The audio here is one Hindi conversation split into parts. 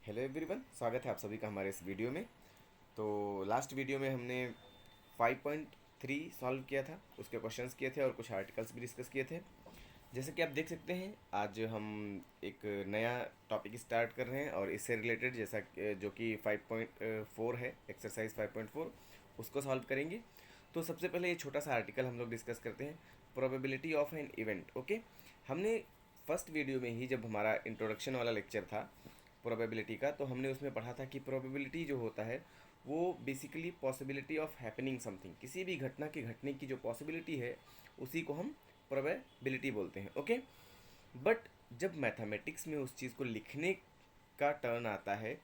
हेलो एवरीवन, स्वागत है आप सभी का हमारे इस वीडियो में। तो लास्ट वीडियो में हमने 5.3 सॉल्व किया था, उसके क्वेश्चंस किए थे और कुछ आर्टिकल्स भी डिस्कस किए थे। जैसे कि आप देख सकते हैं, आज हम एक नया टॉपिक स्टार्ट कर रहे हैं और इससे रिलेटेड जो कि 5.4 है, एक्सरसाइज 5.4, उसको सॉल्व करेंगे। तो सबसे पहले ये छोटा सा आर्टिकल हम लोग डिस्कस करते हैं, probability of an event. Okay, हमने फर्स्ट वीडियो में ही जब हमारा इंट्रोडक्शन वाला लेक्चर था प्रोबेबिलिटी का, तो हमने उसमें पढ़ा था कि प्रोबेबिलिटी जो होता है वो basically possibility of happening something, किसी भी घटना के घटने की जो पॉसिबिलिटी है उसी को हम प्रोबेबिलिटी बोलते हैं। ओके, बट जब मैथमेटिक्स में उस चीज़ को लिखने का टर्न आता है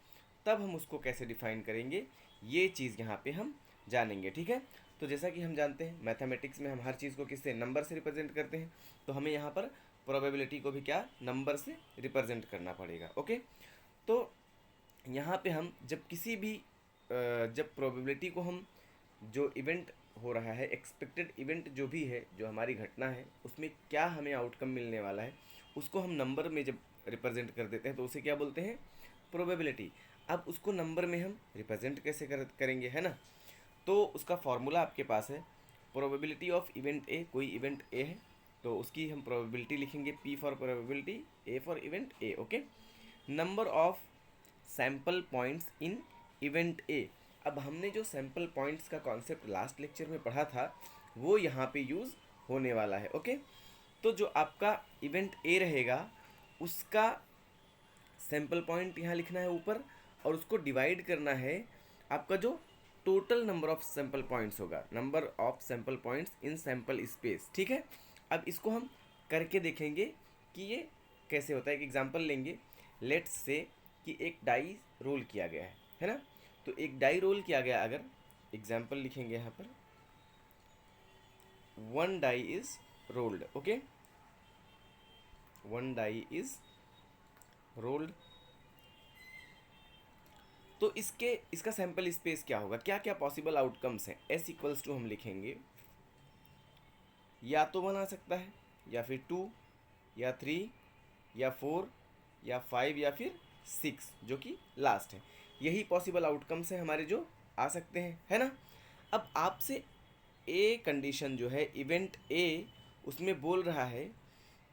तब हम उसको कैसे डिफाइन करेंगे, ये चीज़ यहाँ पे हम जानेंगे। ठीक है, तो जैसा कि हम जानते हैं मैथमेटिक्स में हम हर चीज़ को किससे, नंबर से रिप्रेजेंट करते हैं, तो हमें यहाँ पर प्रोबेबिलिटी को भी क्या, नंबर से रिप्रेजेंट करना पड़ेगा। ओके, तो यहाँ पे हम जब किसी भी जब प्रोबेबिलिटी को हम, जो इवेंट हो रहा है, एक्सपेक्टेड इवेंट जो भी है, जो हमारी घटना है, उसमें क्या हमें आउटकम मिलने वाला है, उसको हम नंबर में जब रिप्रेजेंट कर देते हैं तो उसे क्या बोलते हैं, प्रोबेबिलिटी। अब उसको नंबर में हम रिप्रेजेंट कैसे करेंगे, है ना। तो उसका फॉर्मूला आपके पास है, प्रोबेबिलिटी ऑफ इवेंट ए, कोई इवेंट ए है तो उसकी हम प्रोबेबिलिटी लिखेंगे, P for probability, A for event A. Okay, number of sample points in event A. अब हमने जो सैम्पल पॉइंट्स का कॉन्सेप्ट लास्ट लेक्चर में पढ़ा था वो यहाँ पे यूज़ होने वाला है। ओके, तो जो आपका इवेंट ए रहेगा उसका सैम्पल पॉइंट यहाँ लिखना है ऊपर, और उसको डिवाइड करना है आपका जो total number of sample points होगा, number of sample points in sample space. ठीक है, अब इसको हम करके देखेंगे कि ये कैसे होता है। एक एग्जांपल लेंगे, लेट्स से कि एक डाई रोल किया गया है ना। तो एक डाई रोल किया गया, अगर एग्जांपल लिखेंगे यहाँ पर, one die is rolled. Okay, one die is rolled. तो इसका सैंपल स्पेस क्या होगा, क्या क्या पॉसिबल आउटकम्स हैं, एस इक्वल्स टू हम लिखेंगे, या तो बना सकता है, या फिर 2, या 3, या 4, या 5, या फिर 6, जो कि लास्ट है। यही पॉसिबल आउटकम्स हैं हमारे जो आ सकते हैं, है ना। अब आपसे ए कंडीशन जो है इवेंट ए, उसमें बोल रहा है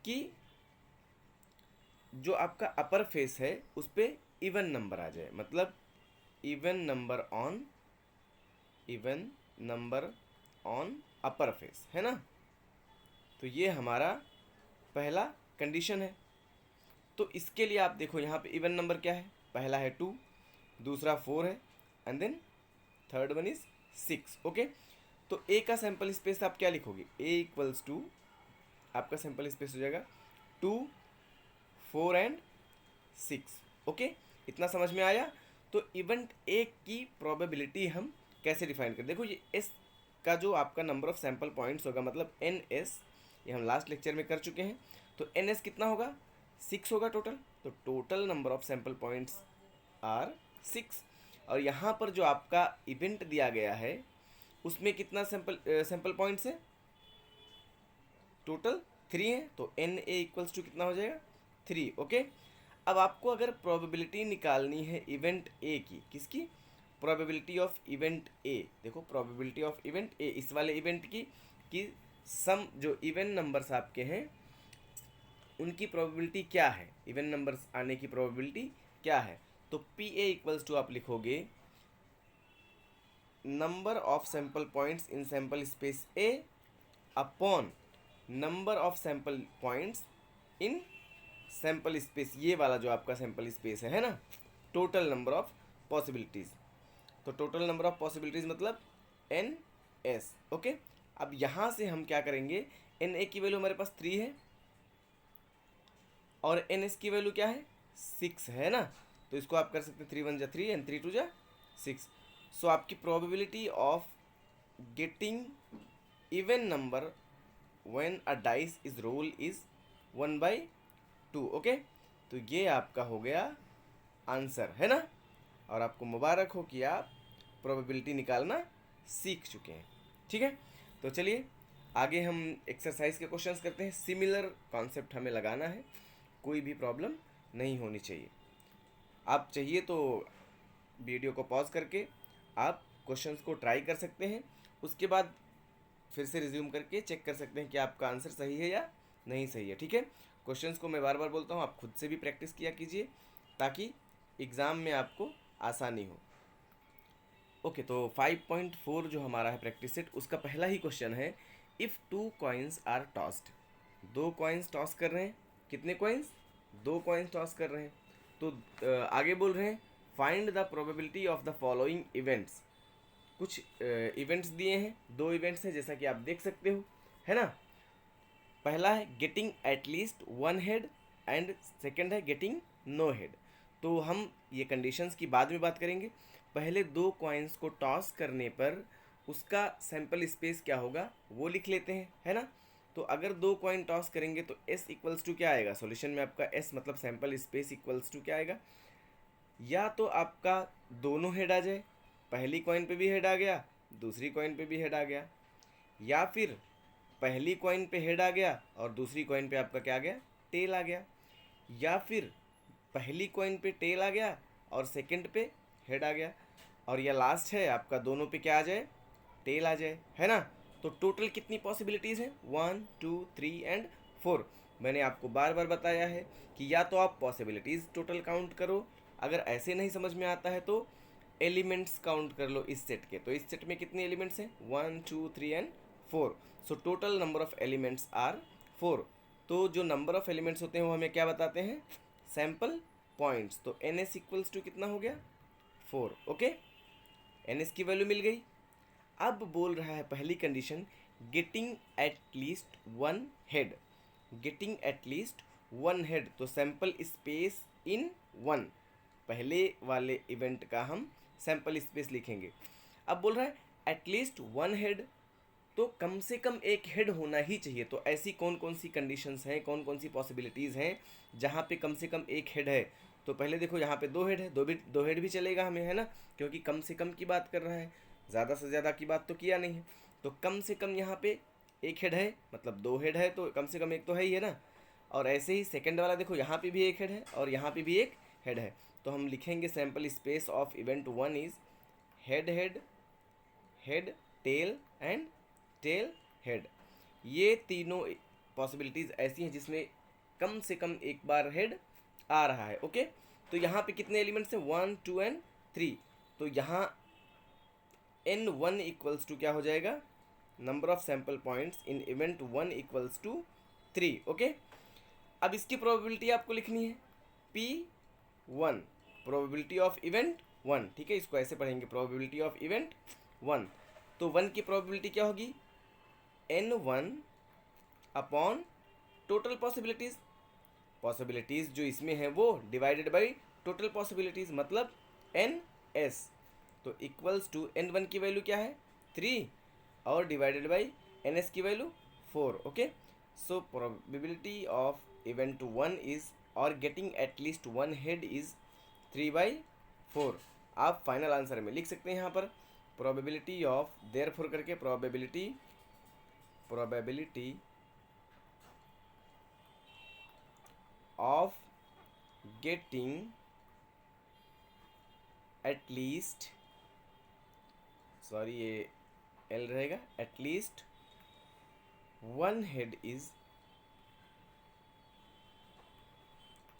कि जो आपका अपर फेस है उस पर इवन नंबर आ जाए, मतलब even number on upper face, है ना। तो ये हमारा पहला कंडीशन है। तो इसके लिए आप देखो यहाँ पे इवन नंबर क्या है, पहला है 2, दूसरा 4 है, and then third one is 6। Okay, तो ए का सैंपल स्पेस आप क्या लिखोगे, ए इक्वल्स टू, आपका सैंपल स्पेस हो जाएगा 2, 4 एंड 6। ओके, इतना समझ में आया। तो इवेंट ए की प्रोबेबिलिटी हम कैसे डिफाइन करें, देखो ये एस का जो आपका नंबर ऑफ सैंपल पॉइंट्स होगा, मतलब एन एस, ये हम लास्ट लेक्चर में कर चुके हैं। तो एन एस कितना होगा, 6 होगा टोटल। तो total number of sample points are 6। और यहाँ पर जो आपका इवेंट दिया गया है उसमें कितना सैंपल पॉइंट्स है, टोटल 3 है। तो एन ए इक्वल्स टू कितना हो जाएगा, 3। ओके, अब आपको अगर प्रोबेबिलिटी निकालनी है इवेंट ए की, किसकी, प्रोबेबिलिटी ऑफ इवेंट ए। देखो प्रोबेबिलिटी ऑफ इवेंट ए, इस वाले इवेंट की, कि सम जो इवन नंबर्स आपके हैं उनकी प्रोबेबिलिटी क्या है, इवन नंबर्स आने की प्रोबेबिलिटी क्या है। तो पी ए इक्वल्स टू आप लिखोगे number of sample points in sample space A upon number of sample points in sample space, ये वाला जो आपका सैंपल स्पेस है ना, टोटल नंबर ऑफ पॉसिबिलिटीज़। तो टोटल नंबर ऑफ पॉसिबिलिटीज़ मतलब एन एस। ओके, अब यहाँ से हम क्या करेंगे, एन ए की वैल्यू हमारे पास 3 है और एन एस की वैल्यू क्या है, 6 है ना। तो इसको आप कर सकते हैं 3 1 जा 3 एंड 3 2 जा 6। सो आपकी probability of getting even number when a dice is roll is 1/2। Okay, तो ये आपका हो गया आंसर, है ना। और आपको मुबारक हो कि आप प्रोबेबिलिटी निकालना सीख चुके हैं। ठीक है, तो चलिए आगे हम एक्सरसाइज के क्वेश्चंस करते हैं। सिमिलर कॉन्सेप्ट हमें लगाना है, कोई भी प्रॉब्लम नहीं होनी चाहिए। आप चाहिए तो वीडियो को पॉज करके आप क्वेश्चंस को ट्राई कर सकते हैं, उसके बाद फिर से रिज्यूम करके चेक कर सकते हैं कि आपका आंसर सही है या नहीं सही है। ठीक है, क्वेश्चंस को मैं बार बार बोलता हूँ, आप खुद से भी प्रैक्टिस किया कीजिए ताकि एग्ज़ाम में आपको आसानी हो। ओके, तो 5.4 जो हमारा है प्रैक्टिस सेट, उसका पहला ही क्वेश्चन है, if 2 coins are tossed. 2 coins toss कर रहे हैं। कितने कॉइन्स? 2 कॉइन्स टॉस कर रहे हैं। तो आगे बोल रहे हैं find the probability of the following events. कुछ इवेंट्स दिए हैं, 2 इवेंट्स हैं जैसा कि आप देख सकते हो, है ना। पहला है getting at least 1 head and second है गेटिंग नो हेड। तो हम ये कंडीशंस की बाद में बात करेंगे, पहले 2 कॉइन्स को टॉस करने पर उसका सैम्पल स्पेस क्या होगा वो लिख लेते हैं, है ना। तो अगर 2 कॉइन टॉस करेंगे तो s इक्वल्स टू क्या आएगा, सॉल्यूशन में आपका s मतलब सैम्पल स्पेस इक्वल्स टू क्या आएगा, या तो आपका दोनों हेड आ जाए, पहली कॉइन पे भी हेड आ गया, दूसरी कॉइन पे भी हेड आ गया, या फिर पहली कॉइन पे हेड आ गया और दूसरी कॉइन पे आपका क्या आ गया, टेल आ गया, या फिर पहली कॉइन पे टेल आ गया और सेकंड पे हेड आ गया, और या लास्ट है आपका दोनों पे क्या आ जाए, टेल आ जाए, है ना। तो टोटल कितनी पॉसिबिलिटीज़ हैं, 1 2 3 एंड 4। मैंने आपको बार बार बताया है कि या तो आप पॉसिबिलिटीज़ टोटल काउंट करो, अगर ऐसे नहीं समझ में आता है तो एलिमेंट्स काउंट कर लो इस सेट के। तो इस सेट में कितने एलिमेंट्स हैं, 1 2 3 and 4। So total number of elements are 4। तो जो नंबर ऑफ एलिमेंट्स होते हैं वो हमें क्या बताते हैं, सैम्पल पॉइंट्स। तो एन एस इक्वल्स टू कितना हो गया, 4। ओके, एन एस की वैल्यू मिल गई। अब बोल रहा है पहली condition, getting at least 1 head. Getting at least 1 head, तो सैम्पल स्पेस इन 1, पहले वाले इवेंट का हम सैम्पल स्पेस लिखेंगे। अब बोल रहा है एटलीस्ट 1 हेड, तो कम से कम एक हेड होना ही चाहिए। तो ऐसी कौन कौन सी कंडीशंस हैं, कौन कौन सी पॉसिबिलिटीज़ हैं जहाँ पे कम से कम एक हेड है। तो पहले देखो यहाँ पे 2 हेड है, दो हेड भी चलेगा हमें, है ना, क्योंकि कम से कम की बात कर रहा है, ज़्यादा से ज़्यादा की बात तो किया नहीं है। तो कम से कम यहाँ पे एक हेड है, मतलब 2 हेड है तो कम से कम एक तो है ही, है ना। और ऐसे ही सेकेंड वाला देखो, यहाँ पे भी एक हेड है और यहाँ पे भी एक हेड है। तो हम लिखेंगे sample space of event 1 is head head head tail and tail head. ये तीनों पॉसिबिलिटीज़ ऐसी हैं जिसमें कम से कम एक बार हेड आ रहा है। ओके, तो यहाँ पे कितने एलिमेंट्स हैं, 1 2 एंड 3। तो यहाँ n1 इक्वल्स टू क्या हो जाएगा, number of sample points in event 1 equals to 3। Okay, अब इसकी प्रोबेबिलिटी आपको लिखनी है P1, प्रोबेबिलिटी ऑफ इवेंट 1। ठीक है, इसको ऐसे पढ़ेंगे, प्रोबेबिलिटी ऑफ इवेंट 1। तो 1 की प्रोबेबिलिटी क्या होगी, n1 upon total possibilities. Possibilities जो इसमें है वो डिवाइडेड बाई टोटल पॉसिबिलिटीज़, मतलब ns। तो इक्वल्स टू n1 की वैल्यू क्या है, 3, और डिवाइडेड बाई ns की value 4। Okay, so probability of event 1 is और गेटिंग एटलीस्ट 1 हेड इज़ 3/4। आप फाइनल आंसर में लिख सकते हैं यहाँ पर प्रोबेबिलिटी ऑफ, देयरफॉर करके probability of getting at least, sorry ये एल रहेगा, एटलीस्ट 1 हेड इज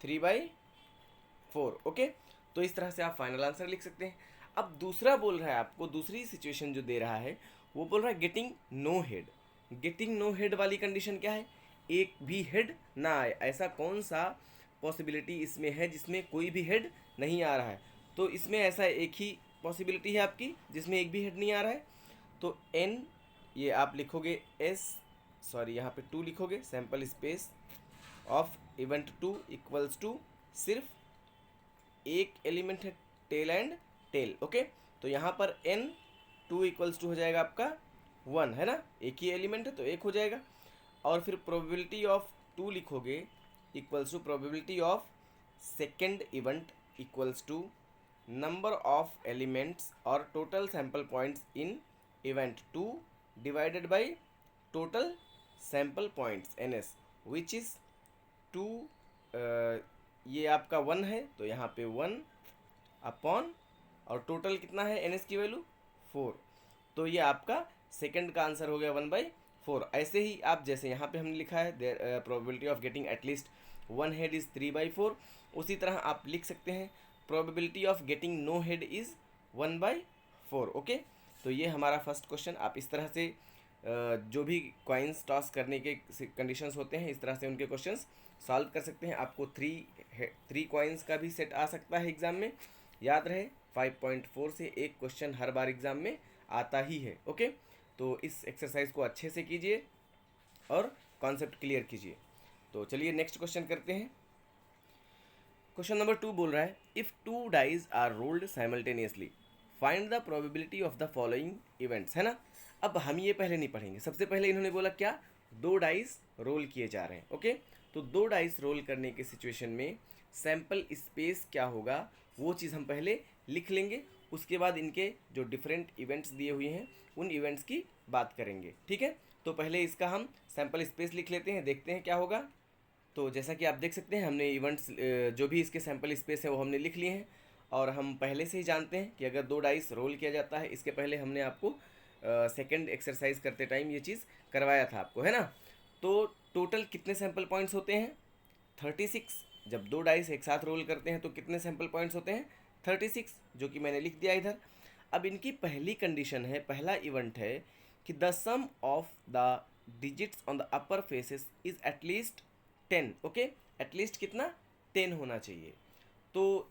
3/4। ओके, तो इस तरह से आप फाइनल आंसर लिख सकते हैं। अब दूसरा बोल रहा है आपको, दूसरी सिचुएशन जो दे रहा है वो बोल रहा है getting no head. Getting no head वाली कंडीशन क्या है, एक भी हेड ना आए। ऐसा कौन सा पॉसिबिलिटी इसमें है जिसमें कोई भी हेड नहीं आ रहा है। तो इसमें ऐसा एक ही पॉसिबिलिटी है आपकी जिसमें एक भी हेड नहीं आ रहा है। तो एन, ये आप लिखोगे एस, सॉरी यहाँ पे 2 लिखोगे, sample space of event 2 equals to सिर्फ एक एलिमेंट है, टेल एंड टेल। ओके, तो यहाँ पर एन 2 इक्वल्स टू हो जाएगा आपका 1, है ना, एक ही एलिमेंट है तो एक हो जाएगा। और फिर प्रोबेबिलिटी ऑफ 2 लिखोगे equals to probability of second event equals to number of elements और total sample points in event 2 divided by total sample points ns, which is 2। ये आपका 1 है तो यहाँ पे 1 अपॉन, और टोटल कितना है एन एस की वैल्यू 4। तो ये आपका सेकंड का आंसर हो गया 1/4। ऐसे ही आप जैसे यहाँ पे हमने लिखा है there probability of getting at least one head is 3/4, उसी तरह आप लिख सकते हैं probability of getting no head is 1/4। Okay, तो ये हमारा फर्स्ट क्वेश्चन। आप इस तरह से जो भी कॉइन्स टॉस करने के कंडीशंस होते हैं, इस तरह से उनके क्वेश्चंस सॉल्व कर सकते हैं। आपको थ्री कॉइन्स का भी सेट आ सकता है एग्ज़ाम में, याद रहे 5.4 से एक क्वेश्चन हर बार एग्ज़ाम में आता ही है। ओके, तो इस एक्सरसाइज को अच्छे से कीजिए और कॉन्सेप्ट क्लियर कीजिए। तो चलिए नेक्स्ट क्वेश्चन करते हैं। क्वेश्चन नंबर 2 बोल रहा है if 2 dies are rolled simultaneously find the probability of the following events, है ना। अब हम ये पहले नहीं पढ़ेंगे, सबसे पहले इन्होंने बोला क्या, 2 डाइस रोल किए जा रहे हैं। ओके, तो 2 डाइस रोल करने के सिचुएशन में सैम्पल स्पेस क्या होगा वो चीज़ हम पहले लिख लेंगे, उसके बाद इनके जो डिफरेंट इवेंट्स दिए हुए हैं उन इवेंट्स की बात करेंगे। ठीक है, तो पहले इसका हम सैम्पल स्पेस लिख लेते हैं, देखते हैं क्या होगा। तो जैसा कि आप देख सकते हैं हमने इवेंट्स जो भी इसके सैम्पल स्पेस है वो हमने लिख लिए हैं, और हम पहले से ही जानते हैं कि अगर 2 डाइस रोल किया जाता है, इसके पहले हमने आपको सेकंड एक्सरसाइज करते टाइम ये चीज़ करवाया था आपको, है ना। तो टोटल कितने सैम्पल पॉइंट्स होते हैं 36। जब 2 डाइस एक साथ रोल करते हैं तो कितने सैम्पल पॉइंट्स होते हैं 36, जो कि मैंने लिख दिया इधर। अब इनकी पहली कंडीशन है, पहला इवेंट है कि the sum of the digits on the upper faces is at least 10। Okay, at least कितना 10 होना चाहिए। तो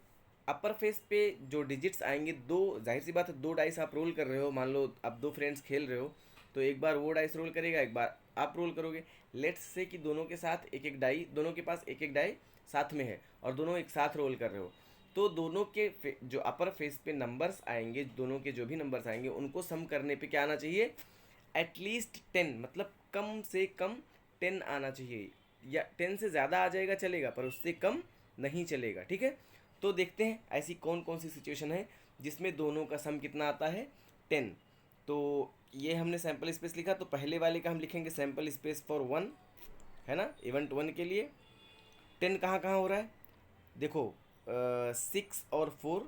अपर फेस पे जो डिजिट्स आएंगे, दो, जाहिर सी बात है 2 डाइस आप रोल कर रहे हो, मान लो आप 2 फ्रेंड्स खेल रहे हो, तो एक बार वो डाइस रोल करेगा, एक बार आप रोल करोगे। लेट्स से कि दोनों के साथ एक एक डाई, दोनों के पास एक एक डाई साथ में है और दोनों एक साथ रोल कर रहे हो, तो दोनों के जो अपर फेस पे नंबर्स आएंगे, दोनों के जो भी नंबर्स आएंगे उनको सम करने पे क्या आना चाहिए, एटलीस्ट 10, मतलब कम से कम 10 आना चाहिए, या 10 से ज़्यादा आ जाएगा चलेगा पर उससे कम नहीं चलेगा। ठीक है, तो देखते हैं ऐसी कौन कौन सी सिचुएशन है जिसमें दोनों का सम कितना आता है 10। तो ये हमने सैम्पल स्पेस लिखा, तो पहले वाले का हम लिखेंगे सैम्पल स्पेस फॉर 1, है ना, इवेंट 1 के लिए। 10 कहाँ कहाँ हो रहा है, देखो 6 और 4,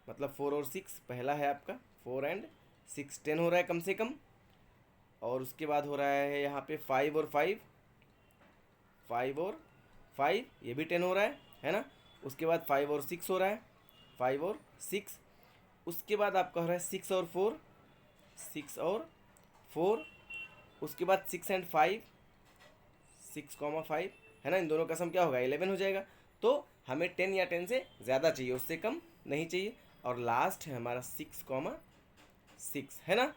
मतलब 4 और 6 पहला है आपका, 4 एंड 6 10 हो रहा है कम से कम। और उसके बाद हो रहा है यहाँ पे 5 और 5, 5 और 5 ये भी 10 हो रहा है ना। उसके बाद 5 और 6 हो रहा है, 5 और 6। उसके बाद आपका हो रहा है 6 और 4, 6 और 4। उसके बाद 6 एंड 5, 6,5, है ना, इन दोनों का सम क्या होगा 11 हो जाएगा। तो हमें 10 या 10 से ज़्यादा चाहिए, उससे कम नहीं चाहिए। और लास्ट है हमारा 6,6, है ना।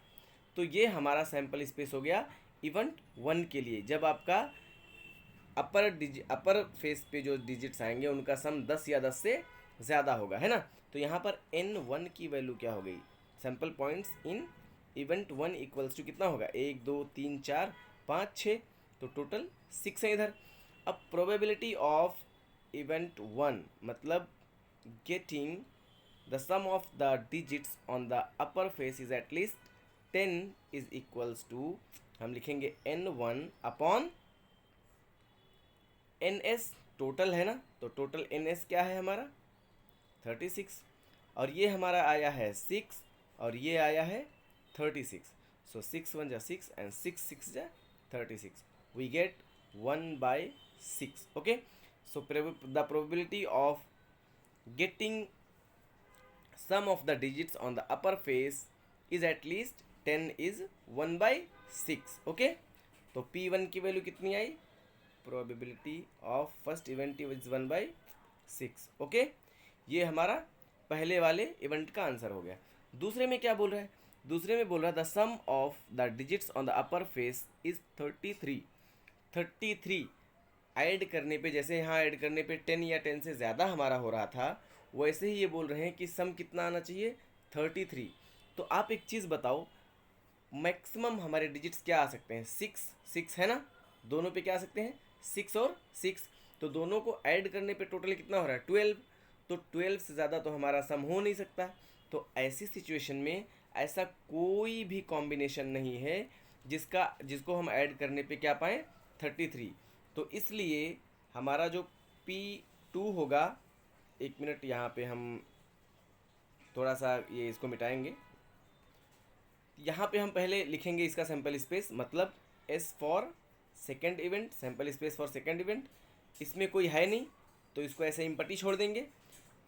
तो ये हमारा सैम्पल स्पेस हो गया इवेंट 1 के लिए, जब आपका अपर फेस पे जो डिजिट्स आएंगे उनका सम 10 या 10 से ज़्यादा होगा, है ना। तो यहाँ पर n1 की वैल्यू क्या हो गई, sample points in event 1 equals to कितना होगा 1 2 3 4 5 6, तो टोटल 6 है इधर। अब प्रोबेबिलिटी ऑफ इवेंट 1 मतलब getting the sum of the digits on the upper face is at least 10 is equals to, हम लिखेंगे n1 अपॉन NS, टोटल है ना, तो टोटल NS क्या है हमारा 36, और ये हमारा आया है 6 और ये आया है 36। सो 6 1 जा 6 एंड 6 6 जा 36, we get 1/6। Okay, so the probability of getting some of the digits on the upper face is at least 10 is 1/6। Okay, तो P1 की वैल्यू कितनी आई, probability of first event is 1/6। Okay, ये हमारा पहले वाले इवेंट का आंसर हो गया। दूसरे में क्या बोल रहा है, दूसरे में बोल रहा है the sum of the digits on the upper face is 33। 33 add करने पे, जैसे यहाँ ऐड करने पे 10 या 10 से ज़्यादा हमारा हो रहा था, वैसे ही ये बोल रहे हैं कि सम कितना आना चाहिए 33। तो आप एक चीज़ बताओ, मैक्सिमम हमारे डिजिट्स क्या आ सकते हैं 6 6, है ना, दोनों पे क्या आ सकते हैं 6 और 6, तो दोनों को ऐड करने पे टोटल कितना हो रहा है 12। तो 12 से ज़्यादा तो हमारा सम हो नहीं सकता। तो ऐसी सिचुएशन में ऐसा कोई भी कॉम्बिनेशन नहीं है जिसको हम ऐड करने पे क्या पाएँ 33। तो इसलिए हमारा जो P2 होगा, एक मिनट यहाँ पे हम थोड़ा सा ये इसको मिटाएंगे। यहाँ पे हम पहले लिखेंगे इसका सैम्पल स्पेस, मतलब S for second event, sample space for second event. इसमें कोई है नहीं तो इसको ऐसे इम्पटी छोड़ देंगे।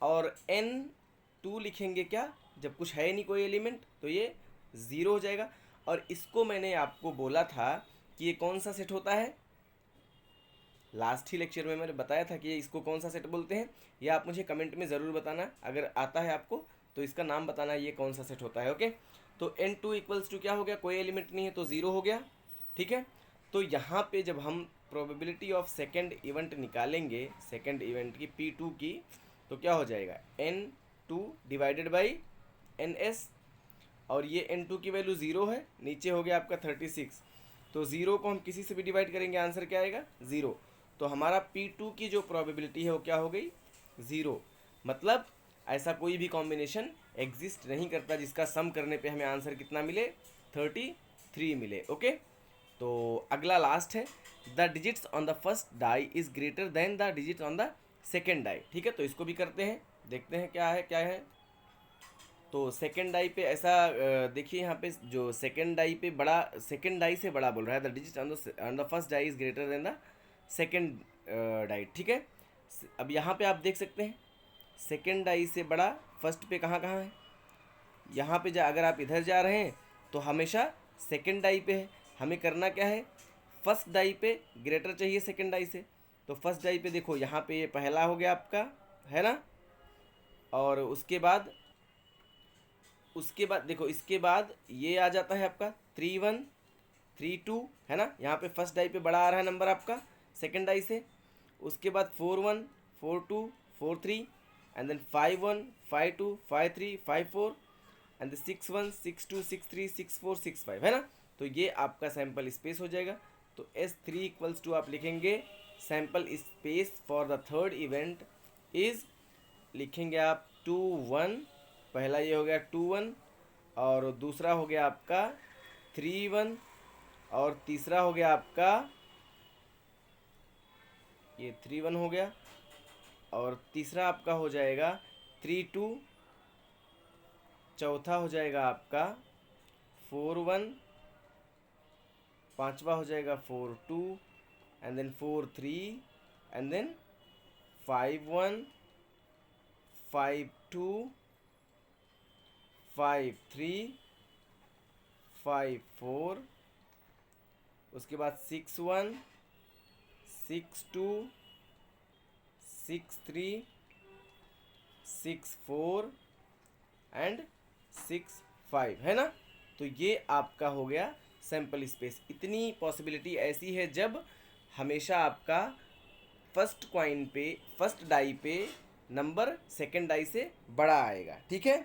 और n2 लिखेंगे क्या, जब कुछ है नहीं कोई एलिमेंट तो ये ज़ीरो हो जाएगा। और इसको मैंने आपको बोला था कि ये कौन सा सेट होता है, लास्ट ही लेक्चर में मैंने बताया था कि ये इसको कौन सा सेट बोलते हैं। ये आप मुझे कमेंट में ज़रूर बताना, अगर आता है आपको तो इसका नाम बताना ये कौन सा सेट होता है। ओके, तो n2 इक्वल्स टू क्या हो गया, कोई एलिमेंट नहीं है तो ज़ीरो हो गया। ठीक है, तो यहाँ पे जब हम प्रोबेबिलिटी ऑफ सेकेंड इवेंट निकालेंगे, सेकेंड इवेंट की P2 की, तो क्या हो जाएगा n2 डिवाइडेड बाई ns, और ये n2 की वैल्यू ज़ीरो है, नीचे हो गया आपका 36। तो ज़ीरो को हम किसी से भी डिवाइड करेंगे, आंसर क्या आएगा, ज़ीरो। तो हमारा P2 की जो प्रोबेबिलिटी है वो क्या हो गई, ज़ीरो। मतलब ऐसा कोई भी कॉम्बिनेशन एग्जिस्ट नहीं करता जिसका सम करने पे हमें आंसर कितना मिले, 33 मिले। ओके, तो अगला लास्ट है, the digits on the first die is greater than the digits on the second die. ठीक है, तो इसको भी करते हैं, देखते हैं क्या है क्या है। तो सेकेंड डाई पे ऐसा देखिए, यहाँ पे जो सेकेंड डाई पे बड़ा, सेकेंड डाई से बड़ा बोल रहा है, the digit on the first die is greater than the second die. ठीक है, अब यहाँ पे आप देख सकते हैं सेकेंड डाई से बड़ा फर्स्ट पे कहाँ कहाँ है। यहाँ पे अगर आप इधर जा रहे हैं तो हमेशा सेकेंड डाई पे है, हमें करना क्या है, फर्स्ट डाई पे ग्रेटर चाहिए सेकेंड डाई से। तो फर्स्ट डाई पे देखो, यहाँ पे ये पहला हो गया आपका, है ना, और उसके बाद देखो, इसके बाद ये आ जाता है आपका 3-1 3-2, है ना। यहाँ पे फर्स्ट डाई पे बड़ा आ रहा है नंबर आपका सेकेंड डाई से। उसके बाद 4-1 4-2 4-3, एंड देन 5-1 5-2 5-3 5-4, एंड 6-1 6-2 6-3 6-4 6-5, है ना। तो ये आपका सैम्पल स्पेस हो जाएगा। तो S3 इक्वल्स टू आप लिखेंगे sample space for the third event is, लिखेंगे आप 2-1, पहला ये हो गया 2-1, और दूसरा हो गया आपका 3-1, और तीसरा हो गया आपका ये 3-1 हो गया, और तीसरा आपका हो जाएगा 3-2, चौथा हो जाएगा आपका 4-1, पांचवा हो जाएगा 4-2, एंड देन 4-3, एंड देन 5-1 5-2 5-3 5-4, उसके बाद 6-1 6-2 6-3 6-4 एंड 6-5, है ना। तो ये आपका हो गया सैम्पल स्पेस। इतनी पॉसिबिलिटी ऐसी है जब हमेशा आपका फर्स्ट कॉइन पे, फर्स्ट डाई पे नंबर सेकेंड डाई से बड़ा आएगा। ठीक है,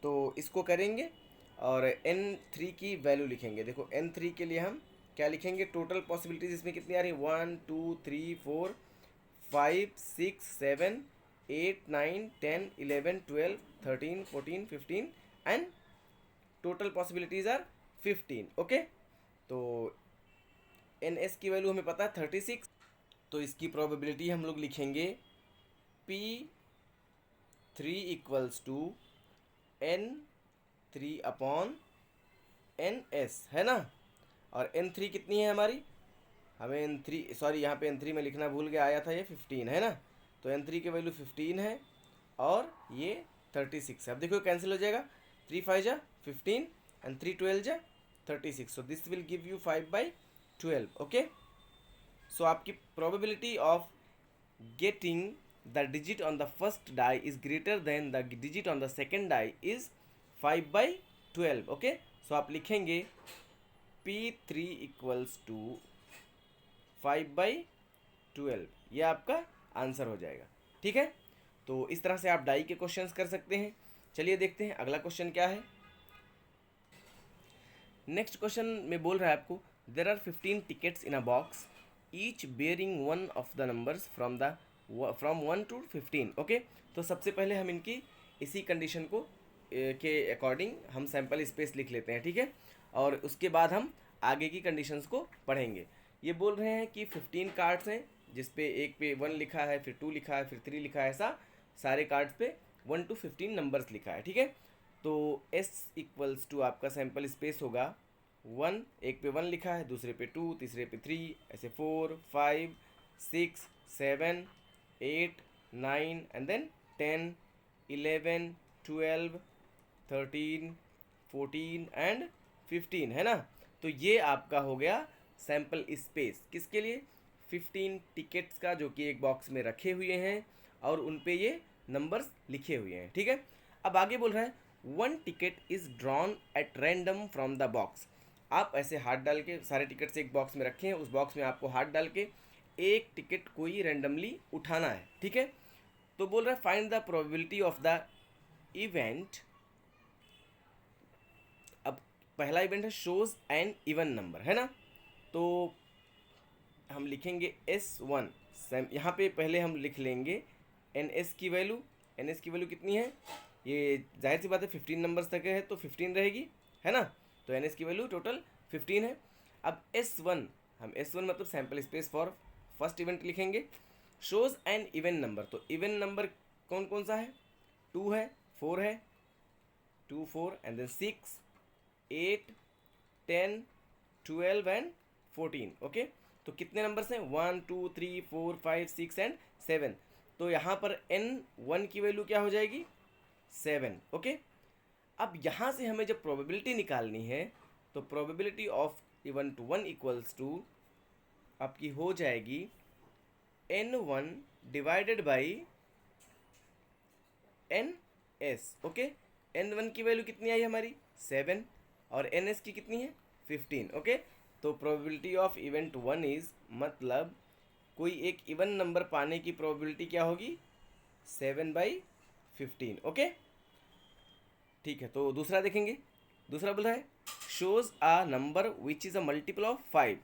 तो इसको करेंगे और n3 की वैल्यू लिखेंगे। देखो n3 के लिए हम क्या लिखेंगे, टोटल पॉसिबिलिटीज इसमें कितनी आ रही है, 1 2 3 4 5 6 7 8 9 10 11 12 13 14 15 and total possibilities are 15। Okay, तो ns की वैल्यू हमें पता है 36, तो इसकी प्रोबेबिलिटी हम लोग लिखेंगे P3 equals to n3 upon ns, है ना। और n3 कितनी है हमारी, हमें n3, सॉरी यहाँ पे n3 में लिखना भूल गया, आया था ये 15, है ना। तो n3 की वैल्यू 15 है और ये 36 है। अब देखो कैंसिल हो जाएगा, 3 5 जा 15 एंड 3 12 जा 36, so this will give you 5/12। Okay, so आपकी probability of getting the digit on the first die is greater than the digit on the second die is 5/12। Okay, so आप लिखेंगे P3 इक्वल्स टू 5/12, ये आपका आंसर हो जाएगा। ठीक है, तो इस तरह से आप डाई के क्वेश्चंस कर सकते हैं। चलिए देखते हैं अगला क्वेश्चन क्या है। नेक्स्ट क्वेश्चन में बोल रहा है आपको, there are 15 tickets in a box each bearing one of the numbers from 1 to 15। Okay, तो सबसे पहले हम इनकी इसी कंडीशन को के अकॉर्डिंग हम सैम्पल स्पेस लिख लेते हैं। ठीक है, और उसके बाद हम आगे की कंडीशंस को पढ़ेंगे। ये बोल रहे हैं कि 15 कार्ड्स हैं जिस पे एक पे 1 लिखा है, फिर 2 लिखा है, फिर 3 लिखा है, ऐसा सारे कार्ड्स पे 1 to 15 नंबर्स लिखा है, ठीक है। तो S इक्वल्स टू आपका सैम्पल स्पेस होगा 1, एक पे 1 लिखा है, दूसरे पे 2, तीसरे पे 3, ऐसे 4, 5, 6, 7, 8, 9 एंड देन 10, 11, 12, 13, 14 एंड 15, है ना। तो ये आपका हो गया सैम्पल स्पेस, किसके लिए? 15 टिकट्स का, जो कि एक बॉक्स में रखे हुए हैं और उन पे ये नंबर्स लिखे हुए हैं, ठीक है। अब आगे बोल रहा है 1 ticket is drawn at random from the box. आप ऐसे हाथ डाल के, सारे टिकट्स एक बॉक्स में रखे हैं, उस बॉक्स में आपको हाथ डाल के एक टिकट कोई रैंडमली उठाना है, ठीक है। तो बोल रहा है find the probability of the event. अब पहला इवेंट है शोज एन इवन नंबर, है ना। तो हम लिखेंगे S1, यहाँ पे पहले हम लिख लेंगे NS की वैल्यू। NS की वैल्यू कितनी है? ये जाहिर सी बात है 15 नंबर्स तक है तो 15 रहेगी, है ना। तो NS की वैल्यू टोटल 15 है। अब S1, हम S1 मतलब sample space for first event लिखेंगे। शोज एन इवन नंबर, तो इवन नंबर कौन कौन सा है? 2 है, 4 है, 2, 4 एंड देन 6, 8, 10, 12 एंड 14, ओके। तो कितने नंबर्स हैं? 1, 2, 3, 4, 5, 6 एंड 7। तो यहाँ पर N1 की वैल्यू क्या हो जाएगी? 7, ओके। अब यहाँ से हमें जब प्रोबेबिलिटी निकालनी है तो probability of event 1 equals to आपकी हो जाएगी N1 divided by NS, okay. N1 की वैल्यू कितनी आई हमारी? 7 और NS की कितनी है? 15, ओके। तो प्रोबेबिलिटी ऑफ इवेंट 1 इज़, मतलब कोई एक इवन नंबर पाने की प्रोबेबिलिटी क्या होगी? 7/15, ओके। ठीक है, तो दूसरा देखेंगे। दूसरा बोल रहा है shows a number which is a multiple of 5।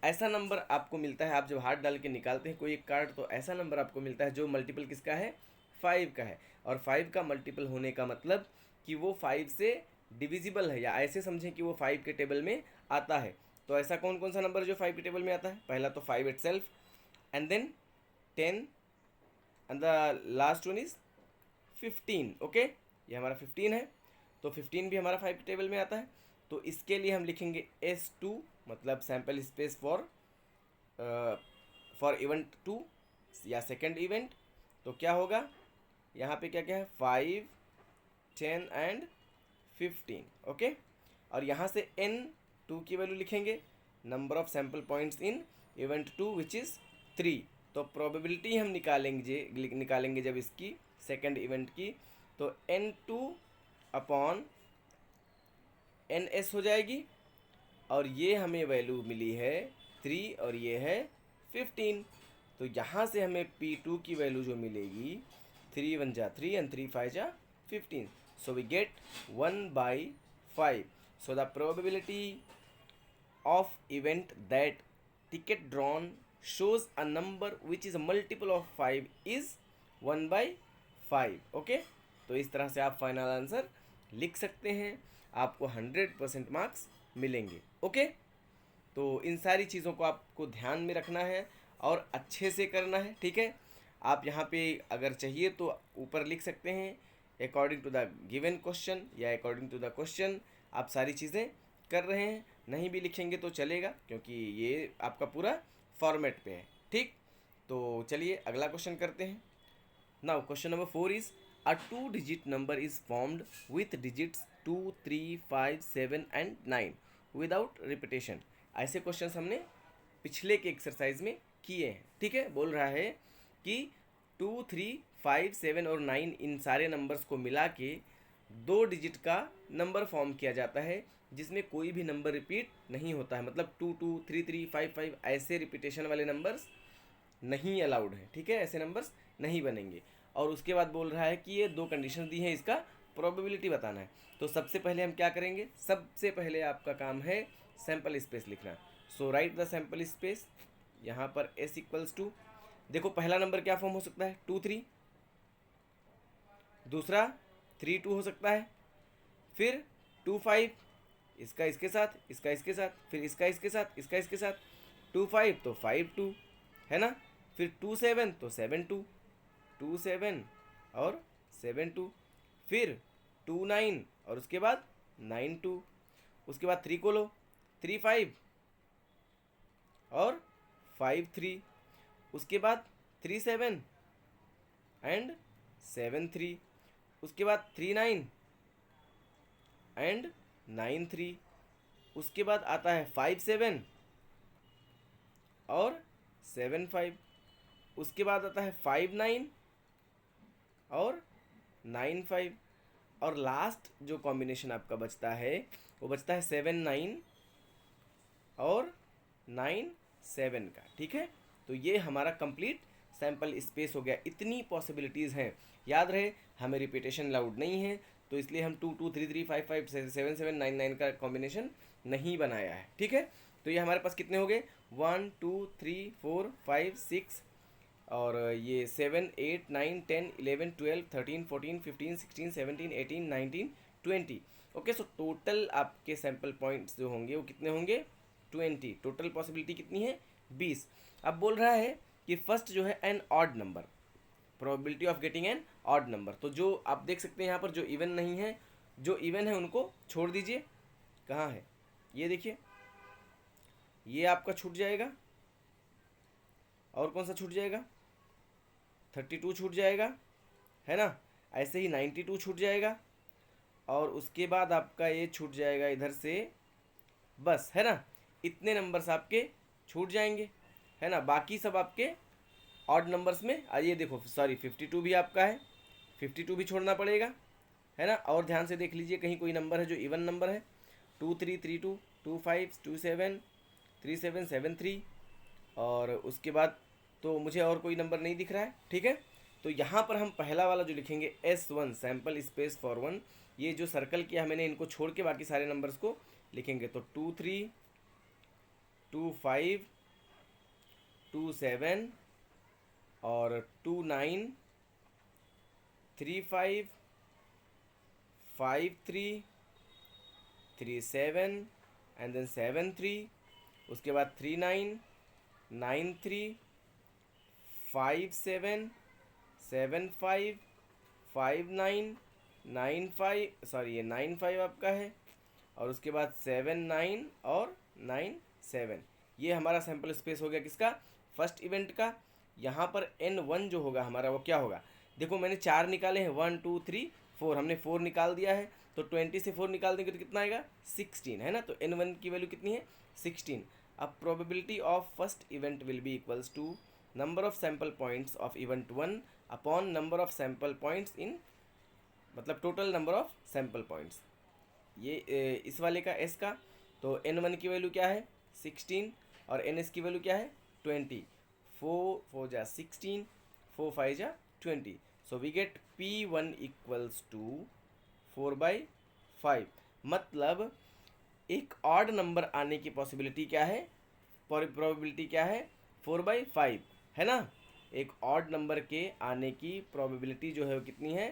ऐसा नंबर आपको मिलता है, आप जब हाथ डाल के निकालते हैं कोई एक कार्ड, तो ऐसा नंबर आपको मिलता है जो मल्टीपल किसका है? 5 का है। और 5 का मल्टीपल होने का मतलब कि वो 5 से डिविजिबल है, या ऐसे समझें कि वो 5 के टेबल में आता है। तो ऐसा कौन कौन सा नंबर जो 5 के टेबल में आता है? पहला तो 5 itself, and then 10 and the last one is 15, okay. ये हमारा 15 है, तो 15 भी हमारा 5 के टेबल में आता है। तो इसके लिए हम लिखेंगे S2, मतलब सैम्पल स्पेस फॉर इवेंट 2 या सेकेंड इवेंट। तो क्या होगा यहाँ पे? क्या क्या है? 5, 10 एंड 15, ओके। और यहाँ से N2 की वैल्यू लिखेंगे, number of sample points in event 2 which is 3। तो प्रोबेबिलिटी हम निकालेंगे जब इसकी सेकेंड इवेंट की, तो N2 अपॉन NS हो जाएगी। और ये हमें वैल्यू मिली है 3 और ये है 15। तो यहाँ से हमें P2 की वैल्यू जो मिलेगी, 3 1 जा 3 एंड 3 5 जा 15। So we get 1/5। So the probability of event that ticket drawn shows a number which is a multiple of 5 is 1/5, okay. तो इस तरह से आप फाइनल आंसर लिख सकते हैं, आपको 100% मार्क्स मिलेंगे, ओके। तो इन सारी चीज़ों को आपको ध्यान में रखना है और अच्छे से करना है, ठीक है। आप यहाँ पे अगर चाहिए तो ऊपर लिख सकते हैं according to the given question या अकॉर्डिंग टू द क्वेश्चन आप सारी चीज़ें कर रहे हैं। नहीं भी लिखेंगे तो चलेगा, क्योंकि ये आपका पूरा फॉर्मेट पे है, ठीक। तो चलिए अगला क्वेश्चन करते हैं। Now question number 4 is a 2 digit number is formed with digits 2, 3, 5, 7 and 9 without repetition. ऐसे क्वेश्चंस हमने पिछले के एक्सरसाइज में किए हैं, ठीक है। बोल रहा है कि 2, 3, 5, 7 और 9 इन सारे नंबर्स को मिला के 2 डिजिट का नंबर फॉर्म किया जाता है जिसमें कोई भी नंबर रिपीट नहीं होता है। मतलब 2, 2, 3, 3, 5, 5 ऐसे रिपीटेशन वाले नंबर्स नहीं अलाउड हैं, ठीक है। ऐसे नंबर्स नहीं बनेंगे। और उसके बाद बोल रहा है कि ये 2 कंडीशन दी हैं, इसका प्रोबेबिलिटी बताना है। तो सबसे पहले हम क्या करेंगे? सबसे पहले आपका काम है सैम्पल स्पेस लिखना। सो राइट द सैम्पल स्पेस। यहाँ पर S इक्वल्स टू, देखो पहला नंबर क्या फॉर्म हो सकता है? 2, 3, दूसरा 3, 2 हो सकता है, फिर 2, 5, इसका इसके साथ, इसका इसके साथ, फिर इसका इसके साथ, इसका इसके साथ, 2, 5 तो 5, 2, है ना। फिर 2, 7 तो 7, 2, 2, 7 और 7 2, फिर 2 9 और उसके बाद 9 2, उसके बाद 3 को लो, 3 5 और 5 3, उसके बाद 3 7 एंड 7 3, उसके बाद 3 9 एंड 9 3, उसके बाद आता है 5 7 और 7 5, उसके बाद आता है 5 9 और 9 5, और लास्ट जो कॉम्बिनेशन आपका बचता है वो बचता है 7 9 और 9 7 का। ठीक है, तो ये हमारा कंप्लीट सैम्पल स्पेस हो गया। इतनी पॉसिबिलिटीज़ हैं, याद रहे हमें रिपीटेशन अलाउड नहीं है, तो इसलिए हम 2 2 3 3 5 5 7 7 9 9 का कॉम्बिनेशन नहीं बनाया है। ठीक है, तो ये हमारे पास कितने हो गए, 1 2 3 4 5 6 और ये 7 8 9 10 11 12 13 14 15 16 17 18 19 20। ओके, सो टोटल आपके सैम्पल पॉइंट्स जो होंगे वो कितने होंगे, 20। टोटल पॉसिबिलिटी कितनी है, 20। अब बोल रहा है कि फर्स्ट जो है an odd number, probability of getting an odd number. तो जो आप देख सकते हैं यहाँ पर जो इवन नहीं है, जो इवन है उनको छोड़ दीजिए। कहाँ है, ये देखिए, ये आपका छूट जाएगा, और कौन सा छूट जाएगा, 32 छूट जाएगा, है ना। ऐसे ही 92 छूट जाएगा, और उसके बाद आपका ये छूट जाएगा इधर से, बस, है ना। इतने नंबर्स आपके छूट जाएंगे, है ना। बाकी सब आपके ऑड नंबर्स में ये देखो, सॉरी 52 भी आपका है, 52 भी छोड़ना पड़ेगा, है ना। और ध्यान से देख लीजिए कहीं कोई नंबर है जो इवन नंबर है, 2 3 3 2 2 5 2 7 3 7 7 3, और उसके बाद तो मुझे और कोई नंबर नहीं दिख रहा है। ठीक है, तो यहाँ पर हम पहला वाला जो लिखेंगे S1 सैम्पल स्पेस फॉर 1, ये जो सर्कल किया मैंने इनको छोड़ के बाकी सारे नंबर्स को लिखेंगे। तो 2 3 2 5 2 7 और 2 9 3 5 5 3 3 7 एंड देन 7 3, उसके बाद 3 9 9 3 5 7 7 5 5 9 9 5, सॉरी ये 9 5 आपका है, और उसके बाद 7 9 और 9 7। ये हमारा सैम्पल स्पेस हो गया किसका, फर्स्ट इवेंट का। यहाँ पर N1 जो होगा हमारा वो क्या होगा, देखो मैंने 4 निकाले हैं, 1 2 3 4, हमने 4 निकाल दिया है, तो 20 से 4 निकाल देंगे तो कितना आएगा, 16, है ना। तो N1 की वैल्यू कितनी है, 16। अब probability of first event will be equals to number of sample points of event 1 upon number of sample points in, मतलब total number of sample points, ये इस वाले का S का। तो N1 की वैल्यू क्या है, 16, और NS की वैल्यू क्या है, 20। 4 4 जा 16, 4 5 जा 20, so we get P1 equals to 4/5। मतलब एक ऑड नंबर आने की पॉसिबिलिटी क्या है, प्रोबेबिलिटी क्या है, 4/5, है ना। एक ऑड नंबर के आने की प्रोबेबिलिटी जो है वो कितनी है,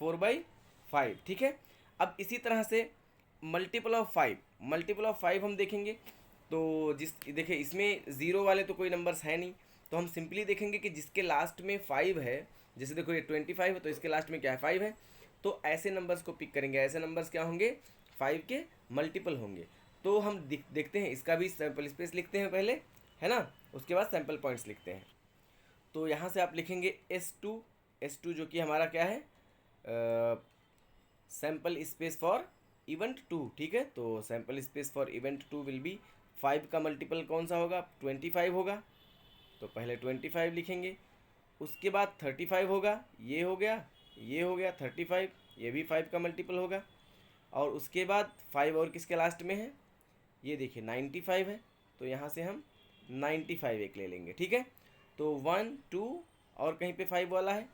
4/5। ठीक है, अब इसी तरह से मल्टीपल ऑफ 5, मल्टीपल ऑफ 5 हम देखेंगे। तो देखिए इसमें ज़ीरो वाले तो कोई नंबर्स है नहीं, तो हम सिंपली देखेंगे कि जिसके लास्ट में 5 है, जैसे देखो ये 25 है तो इसके लास्ट में क्या है, 5 है, तो ऐसे नंबर्स को पिक करेंगे। ऐसे नंबर्स क्या होंगे, 5 के मल्टीपल होंगे। तो हम देखते हैं, इसका भी सैम्पल स्पेस लिखते हैं पहले, है ना, उसके बाद सैम्पल पॉइंट्स लिखते हैं। तो यहाँ से आप लिखेंगे S2 जो कि हमारा क्या है, सैम्पल स्पेस फॉर इवेंट 2। ठीक है, तो sample space for event 2 will be 5 का मल्टीपल कौन सा होगा, 25 होगा, तो पहले 25 लिखेंगे, उसके बाद 35 होगा, ये हो गया, ये हो गया 35, ये भी 5 का मल्टीपल होगा, और उसके बाद 5 और किसके लास्ट में है, ये देखिए 95 है, तो यहाँ से हम 95 एक ले लेंगे। ठीक है, तो 1 2 और कहीं पे 5 वाला है,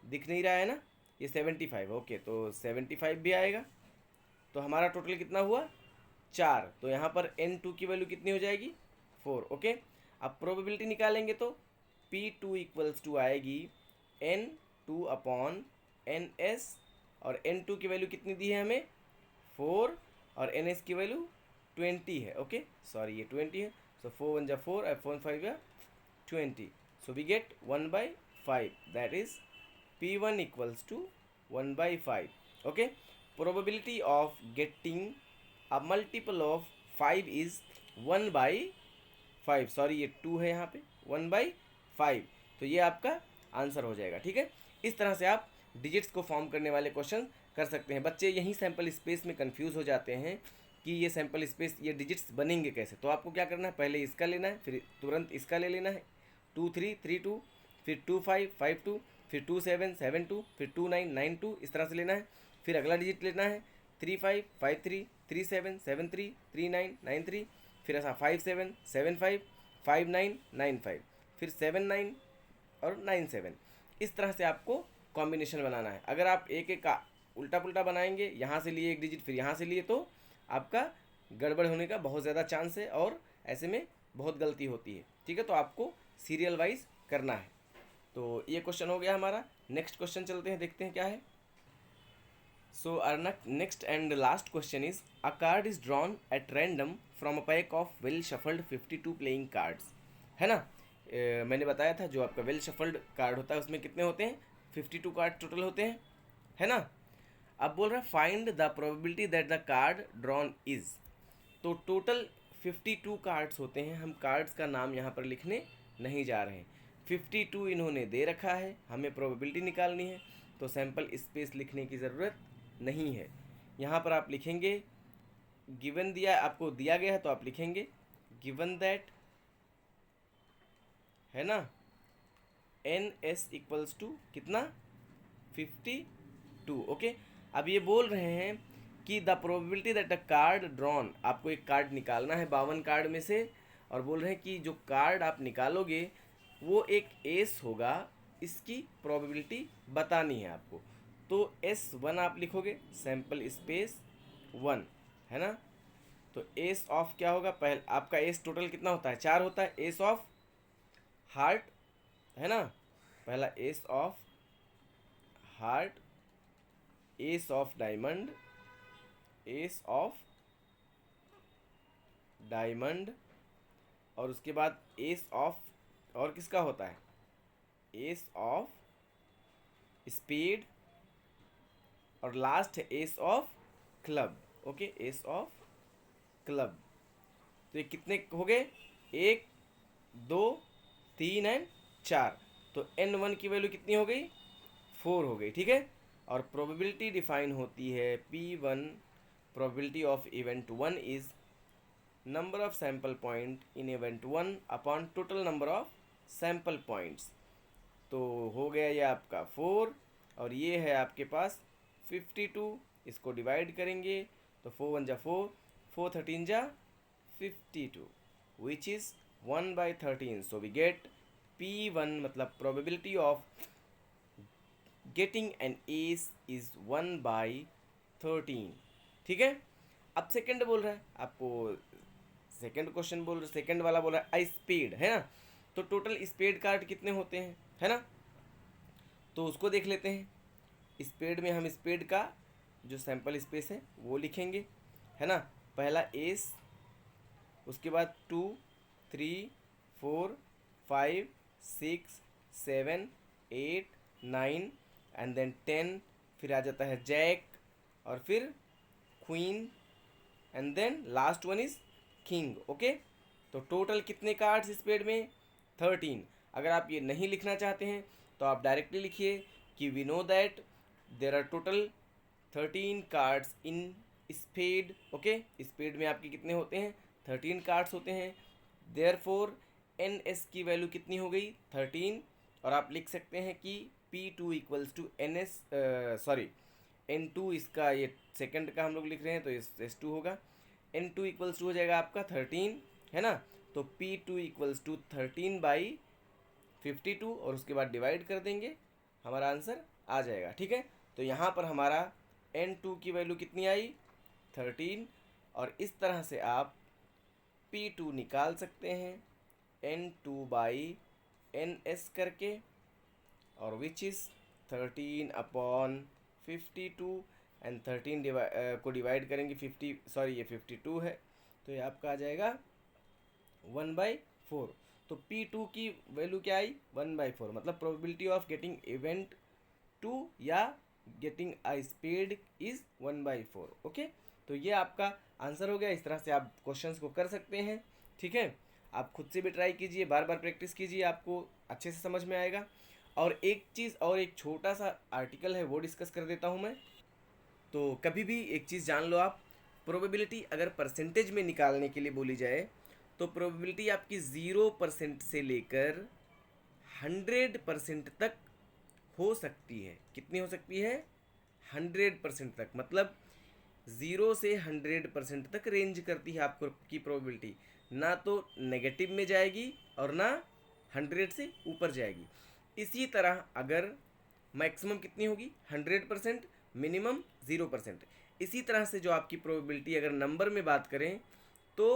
दिख नहीं रहा है ना, ये 75, ओके, तो 75 भी आएगा। तो हमारा टोटल कितना हुआ, 4। तो यहाँ पर N2 की वैल्यू कितनी हो जाएगी, 4। ओके, अब प्रोबेबिलिटी निकालेंगे तो P2 इक्वल्स टू आएगी N2 अपॉन NS, और N2 की वैल्यू कितनी दी है हमें, 4, और NS की वैल्यू 20 है। ओके, सॉरी ये 20 है, सो 4 1 जा 4 और 4 5 जा 20, so we get 1/5, that is P1 equals to 1/5. Okay, probability of getting a multiple of 5 is 1/5. Sorry ये 2 है यहाँ पे, 1/5. तो ये आपका आंसर हो जाएगा, ठीक है। इस तरह से आप डिजिट्स को फॉर्म करने वाले क्वेश्चन कर सकते हैं। बच्चे यहीं सैम्पल स्पेस में कंफ्यूज हो जाते हैं कि ये सैम्पल स्पेस, ये डिजिट्स बनेंगे कैसे। तो आपको क्या करना है, पहले इसका लेना है, फिर तुरंत इसका ले लेना है, 2 3 3 2, फिर 2 5 5 2, फिर 2 7 7 2, फिर 2 9 9 2, इस तरह से लेना है। फिर अगला डिजिट लेना है 3 5 5 3, 3 7 7 3, 3 9 9 3, फिर ऐसा 5 7 7 5, 5 9 9 5, फिर 7 9 और 9 7। इस तरह से आपको कॉम्बिनेशन बनाना है। अगर आप एक एक का उल्टा पुल्टा बनाएंगे, यहाँ से लिए एक डिजिट फिर यहाँ से लिए, तो आपका गड़बड़ होने का बहुत ज़्यादा चांस है और ऐसे में बहुत गलती होती है, ठीक है। तो आपको सीरियल वाइज करना है। तो ये क्वेश्चन हो गया हमारा। नेक्स्ट क्वेश्चन चलते हैं, देखते हैं क्या है। So our next and last question is, a card is drawn at random from a pack of well shuffled 52 playing cards, है ना। मैंने बताया था जो आपका वेल शफल्ड कार्ड होता है उसमें कितने होते हैं, 52 कार्ड टोटल होते हैं, है ना। अब बोल रहा है find the probability that the card drawn is. तो टोटल 52 कार्ड्स होते हैं। हम कार्ड्स का नाम यहाँ पर लिखने नहीं जा रहे हैं। 52 इन्होंने दे रखा है, हमें प्रोबेबिलिटी निकालनी है, तो सैम्पल स्पेस लिखने की ज़रूरत नहीं है। यहाँ पर आप लिखेंगे, गिवन दिया, आपको दिया गया है तो आप लिखेंगे गिवन दैट, है ना, NS इक्वल्स टू कितना, 52। ओके, अब ये बोल रहे हैं कि the probability that a card drawn, आपको एक कार्ड निकालना है 52 कार्ड में से, और बोल रहे हैं कि जो कार्ड आप निकालोगे वो एक एस होगा, इसकी प्रोबेबिलिटी बतानी है आपको। तो S1 आप लिखोगे, सैम्पल स्पेस 1, है ना। तो एस ऑफ क्या होगा, पहले आपका एस टोटल कितना होता है, 4 होता है। एस ऑफ हार्ट, है ना, पहला S of heart, S of diamond, S of diamond, और उसके बाद एस ऑफ, और किसका होता है, एस ऑफ स्पेड, और लास्ट है S of club. Okay, S of club. तो ये कितने हो गए, 1 2 3 एंड 4। तो N1 की वैल्यू कितनी हो गई, 4 हो गई, ठीक है। और प्रोबेबिलिटी डिफाइन होती है P1, probability of event 1 is number of sample point in event 1 upon total number of sample points. तो हो गया ये आपका 4, और ये है आपके पास 52। इसको डिवाइड करेंगे तो 4 1 जा 4, 4 13 जा 52, which is 1/13। So we get P1 मतलब probability of getting an ace is 1/13, ठीक है। अब सेकंड बोल रहा है आपको, सेकंड क्वेश्चन बोल रहा है, सेकंड वाला बोल रहा है आई स्पेड, है ना। तो टोटल स्पेड कार्ड कितने होते हैं, है ना, तो उसको देख लेते हैं। स्पेड में हम स्पेड का जो सैम्पल स्पेस है वो लिखेंगे, है ना। पहला एस, उसके बाद 2 3 4 5 6 7 8 9 एंड देन 10, फिर आ जाता है जैक, और फिर queen, and then last one is king. Okay, तो टोटल कितने कार्ड्स स्पेड में, 13। अगर आप ये नहीं लिखना चाहते हैं तो आप डायरेक्टली लिखिए कि we know that there are total 13 cards in spade. Okay, spade में आपके कितने होते हैं, 13 कार्ड्स होते हैं। देयरफॉर NS की वैल्यू कितनी हो गई, 13। और आप लिख सकते हैं कि P2 equals to NS, sorry N2, इसका ये सेकंड का हम लोग लिख रहे हैं तो S2 होगा। N2 इक्वल्स टू हो जाएगा आपका 13, है ना। तो P2 इक्वल्स टू 13/52, और उसके बाद डिवाइड कर देंगे, हमारा आंसर आ जाएगा, ठीक है। तो यहाँ पर हमारा N2 की वैल्यू कितनी आई, 13। और इस तरह से आप P2 निकाल सकते हैं N2/NS करके, और विच इज़ 13/52, एंड 13 को डिवाइड करेंगे 50, सॉरी ये 52 है, तो ये आपका आ जाएगा 1/4। तो P2 की वैल्यू क्या आई, 1/4, मतलब प्रोबेबिलिटी ऑफ गेटिंग इवेंट 2 या getting a speed is 1/4। Okay, तो ये आपका आंसर हो गया। इस तरह से आप क्वेश्चंस को कर सकते हैं। ठीक है, आप खुद से भी ट्राई कीजिए, बार बार प्रैक्टिस कीजिए, आपको अच्छे से समझ में आएगा। और एक चीज़ और एक छोटा सा आर्टिकल है वो डिस्कस कर देता हूँ मैं। तो कभी भी एक चीज़ जान लो आप, प्रोबेबिलिटी अगर परसेंटेज में निकालने के लिए बोली जाए तो प्रोबेबिलिटी आपकी 0% से लेकर 100% तक हो सकती है। कितनी हो सकती है? 100% तक, मतलब 0 से 100% तक रेंज करती है आपको की प्रोबेबिलिटी। ना तो नेगेटिव में जाएगी और ना 100 से ऊपर जाएगी। इसी तरह अगर मैक्सिमम कितनी होगी? 100%, मिनिमम 0%। इसी तरह से जो आपकी प्रोबेबिलिटी अगर नंबर में बात करें तो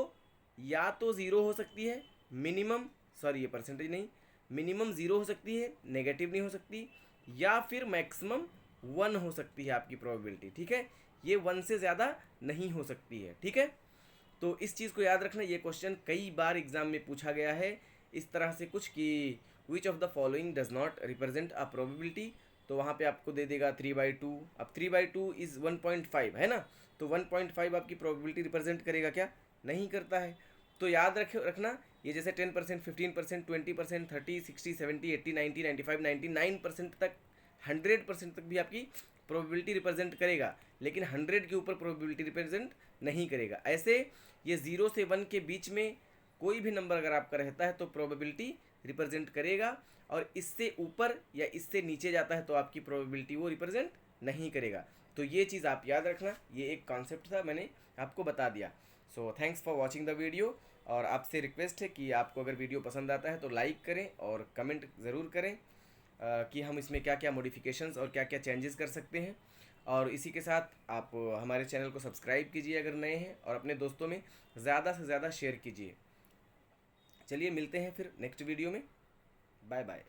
या तो ज़ीरो हो सकती है, मिनिमम, सॉरी ये परसेंटेज नहीं, मिनिमम ज़ीरो हो सकती है, नेगेटिव नहीं हो सकती, या फिर मैक्सिमम 1 हो सकती है आपकी प्रोबेबिलिटी। ठीक है, ये 1 से ज़्यादा नहीं हो सकती है। ठीक है, तो इस चीज़ को याद रखना। ये क्वेश्चन कई बार एग्जाम में पूछा गया है इस तरह से कुछ कि which of the following does not represent a probability. तो वहाँ पे आपको दे देगा 3/2। अब 3/2 इज़ 1.5 है ना, तो 1.5 आपकी प्रोबेबिलिटी रिप्रेजेंट करेगा क्या? नहीं करता है। तो याद रखना, ये जैसे 10%, 15%, 20%, 30, 60, 70, 80, 90, 95, 99% तक, 100% तक भी आपकी प्रोबेबिलिटी रिप्रेजेंट करेगा, लेकिन 100 के ऊपर प्रोबेबिलिटी रिप्रेजेंट नहीं करेगा। ऐसे ये 0 से 1 के बीच में कोई भी नंबर अगर आपका रहता है तो प्रोबेबिलिटी रिप्रेजेंट करेगा, और इससे ऊपर या इससे नीचे जाता है तो आपकी प्रोबेबिलिटी वो रिप्रेजेंट नहीं करेगा। तो ये चीज़ आप याद रखना, ये एक कॉन्सेप्ट था, मैंने आपको बता दिया। So thanks for watching the video. और आपसे रिक्वेस्ट है कि आपको अगर वीडियो पसंद आता है तो लाइक करें और कमेंट ज़रूर करें कि हम इसमें क्या क्या मॉडिफिकेशंस और क्या क्या चेंजेस कर सकते हैं। और इसी के साथ आप हमारे चैनल को सब्सक्राइब कीजिए अगर नए हैं, और अपने दोस्तों में ज़्यादा से ज़्यादा शेयर कीजिए। चलिए मिलते हैं फिर नेक्स्ट वीडियो में। Bye bye.